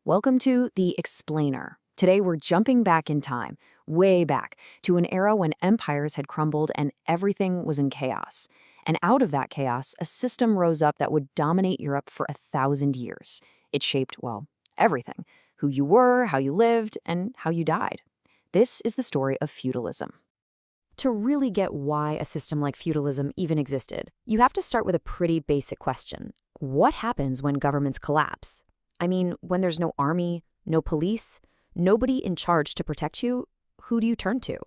Welcome to The Explainer. Today we're jumping back in time, way back, to an era when empires had crumbled and everything was in chaos. And out of that chaos, a system rose up that would dominate Europe for 1,000 years. It shaped, well, everything. Who you were, how you lived, and how you died. This is the story of feudalism. To really get why a system like feudalism even existed, you have to start with a pretty basic question. What happens when governments collapse? I mean, when there's no army, no police, nobody in charge to protect you, who do you turn to?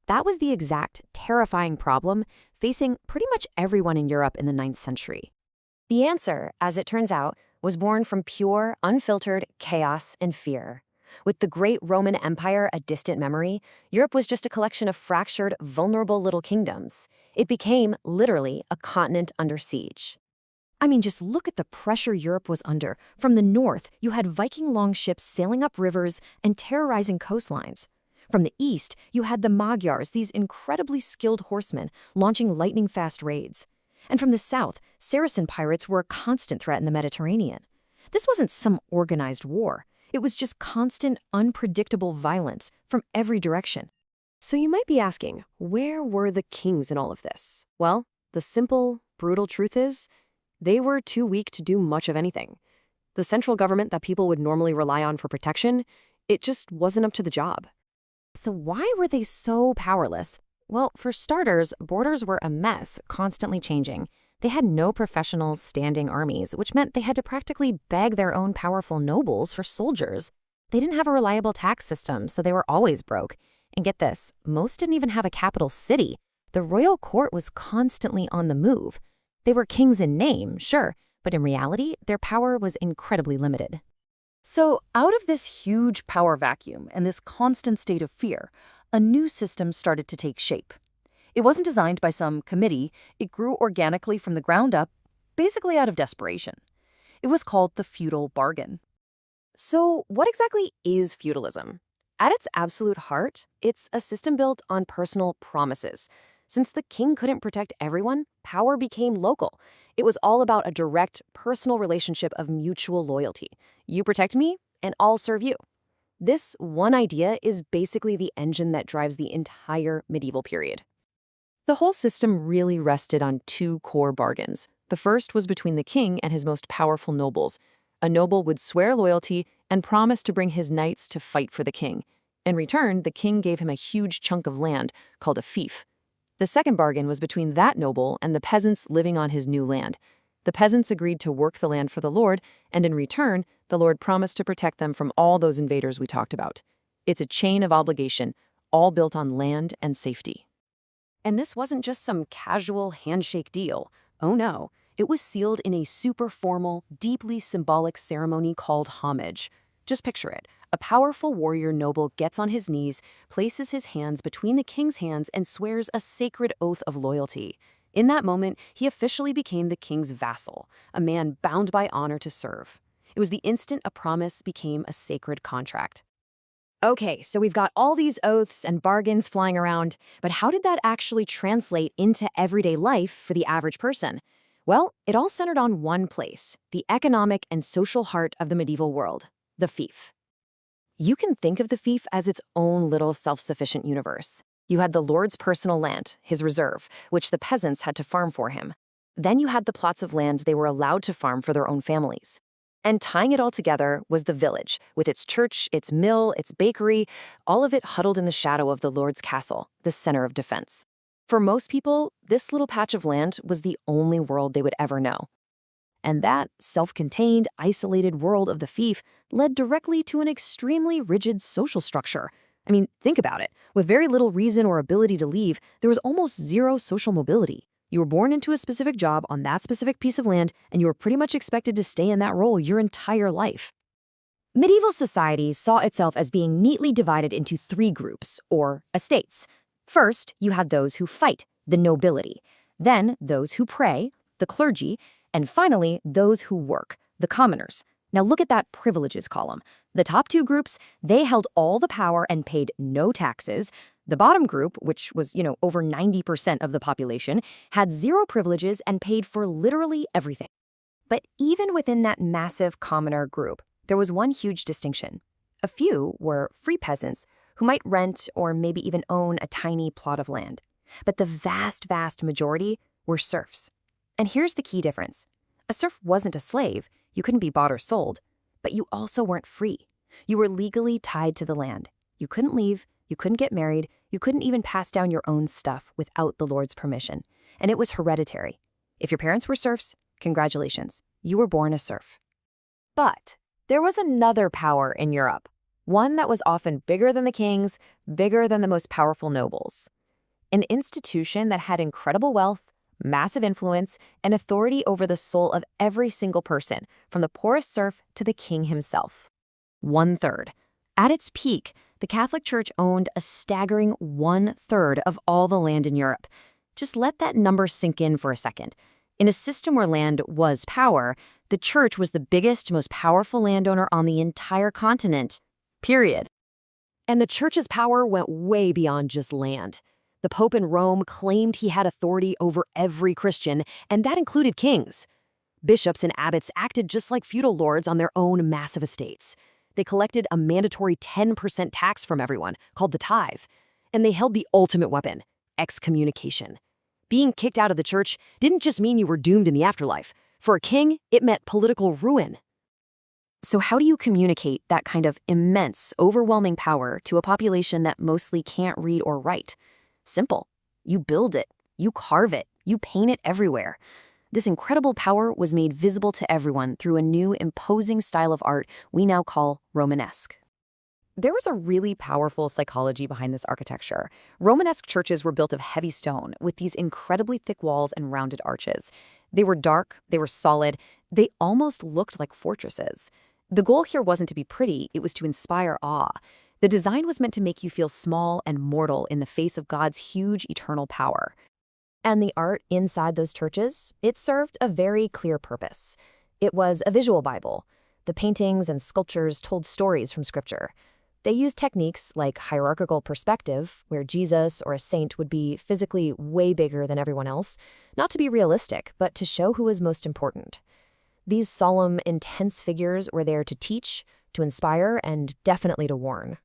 That was the exact terrifying problem facing pretty much everyone in Europe in the 9th century. The answer, as it turns out, was born from pure, unfiltered chaos and fear. With the great Roman Empire a distant memory, Europe was just a collection of fractured, vulnerable little kingdoms. It became, literally, a continent under siege. I mean, just look at the pressure Europe was under. From the north, you had Viking longships sailing up rivers and terrorizing coastlines. From the east, you had the Magyars, these incredibly skilled horsemen, launching lightning-fast raids. And from the south, Saracen pirates were a constant threat in the Mediterranean. This wasn't some organized war. It was just constant, unpredictable violence from every direction. So you might be asking, where were the kings in all of this? Well, the simple, brutal truth is, they were too weak to do much of anything. The central government that people would normally rely on for protection, it just wasn't up to the job. So why were they so powerless? Well, for starters, borders were a mess, constantly changing. They had no professional standing armies, which meant they had to practically beg their own powerful nobles for soldiers. They didn't have a reliable tax system, so they were always broke. And get this, most didn't even have a capital city. The royal court was constantly on the move. They were kings in name, sure, but in reality, their power was incredibly limited. So, out of this huge power vacuum and this constant state of fear, a new system started to take shape. It wasn't designed by some committee, it grew organically from the ground up, basically out of desperation. It was called the feudal bargain. So, what exactly is feudalism? At its absolute heart, it's a system built on personal promises. Since the king couldn't protect everyone, power became local. It was all about a direct, personal relationship of mutual loyalty. You protect me, and I'll serve you. This one idea is basically the engine that drives the entire medieval period. The whole system really rested on two core bargains. The first was between the king and his most powerful nobles. A noble would swear loyalty and promise to bring his knights to fight for the king. In return, the king gave him a huge chunk of land, called a fief. The second bargain was between that noble and the peasants living on his new land. The peasants agreed to work the land for the lord, and in return, the lord promised to protect them from all those invaders we talked about. It's a chain of obligation, all built on land and safety. And this wasn't just some casual handshake deal. Oh no, it was sealed in a super formal, deeply symbolic ceremony called homage. Just picture it. A powerful warrior noble gets on his knees, places his hands between the king's hands, and swears a sacred oath of loyalty. In that moment, he officially became the king's vassal, a man bound by honor to serve. It was the instant a promise became a sacred contract. Okay, so we've got all these oaths and bargains flying around, but how did that actually translate into everyday life for the average person? Well, it all centered on one place, the economic and social heart of the medieval world, the fief. You can think of the fief as its own little self-sufficient universe. You had the lord's personal land, his reserve, which the peasants had to farm for him. Then you had the plots of land they were allowed to farm for their own families. And tying it all together was the village, with its church, its mill, its bakery, all of it huddled in the shadow of the lord's castle, the center of defense. For most people, this little patch of land was the only world they would ever know. And that self-contained, isolated world of the fief led directly to an extremely rigid social structure. I mean, think about it. With very little reason or ability to leave, there was almost zero social mobility. You were born into a specific job on that specific piece of land, and you were pretty much expected to stay in that role your entire life. Medieval society saw itself as being neatly divided into three groups, or estates. First, you had those who fight, the nobility. Then, those who pray, the clergy. And finally, those who work, the commoners. Now look at that privileges column. The top two groups, they held all the power and paid no taxes. The bottom group, which was, over 90% of the population, had zero privileges and paid for literally everything. But even within that massive commoner group, there was one huge distinction. A few were free peasants who might rent or maybe even own a tiny plot of land. But the vast majority were serfs. And here's the key difference. A serf wasn't a slave, you couldn't be bought or sold, but you also weren't free. You were legally tied to the land. You couldn't leave, you couldn't get married, you couldn't even pass down your own stuff without the Lord's permission. And it was hereditary. If your parents were serfs, congratulations, you were born a serf. But there was another power in Europe, one that was often bigger than the kings, bigger than the most powerful nobles. An institution that had incredible wealth, massive influence, and authority over the soul of every single person, from the poorest serf to the king himself. 1/3. At its peak, the Catholic Church owned a staggering 1/3 of all the land in Europe. Just let that number sink in for a second. In a system where land was power, the Church was the biggest, most powerful landowner on the entire continent. Period. And the Church's power went way beyond just land. The Pope in Rome claimed he had authority over every Christian, and that included kings. Bishops and abbots acted just like feudal lords on their own massive estates. They collected a mandatory 10% tax from everyone, called the tithe. And they held the ultimate weapon, excommunication. Being kicked out of the church didn't just mean you were doomed in the afterlife. For a king, it meant political ruin. So how do you communicate that kind of immense, overwhelming power to a population that mostly can't read or write? Simple. You build it, you carve it, you paint it everywhere. This incredible power was made visible to everyone through a new, imposing style of art we now call Romanesque. There was a really powerful psychology behind this architecture. Romanesque churches were built of heavy stone with these incredibly thick walls and rounded arches. They were dark, they were solid, they almost looked like fortresses. The goal here wasn't to be pretty, it was to inspire awe. The design was meant to make you feel small and mortal in the face of God's huge eternal power. And the art inside those churches, it served a very clear purpose. It was a visual Bible. The paintings and sculptures told stories from Scripture. They used techniques like hierarchical perspective, where Jesus or a saint would be physically way bigger than everyone else, not to be realistic, but to show who was most important. These solemn, intense figures were there to teach, to inspire, and definitely to warn.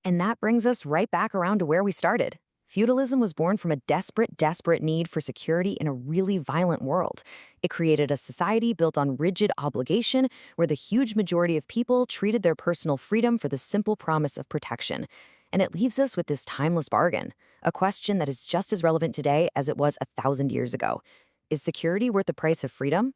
And that brings us right back around to where we started. Feudalism was born from a desperate need for security in a really violent world. It created a society built on rigid obligation, where the huge majority of people treated their personal freedom for the simple promise of protection. And it leaves us with this timeless bargain, a question that is just as relevant today as it was 1,000 years ago. Is security worth the price of freedom?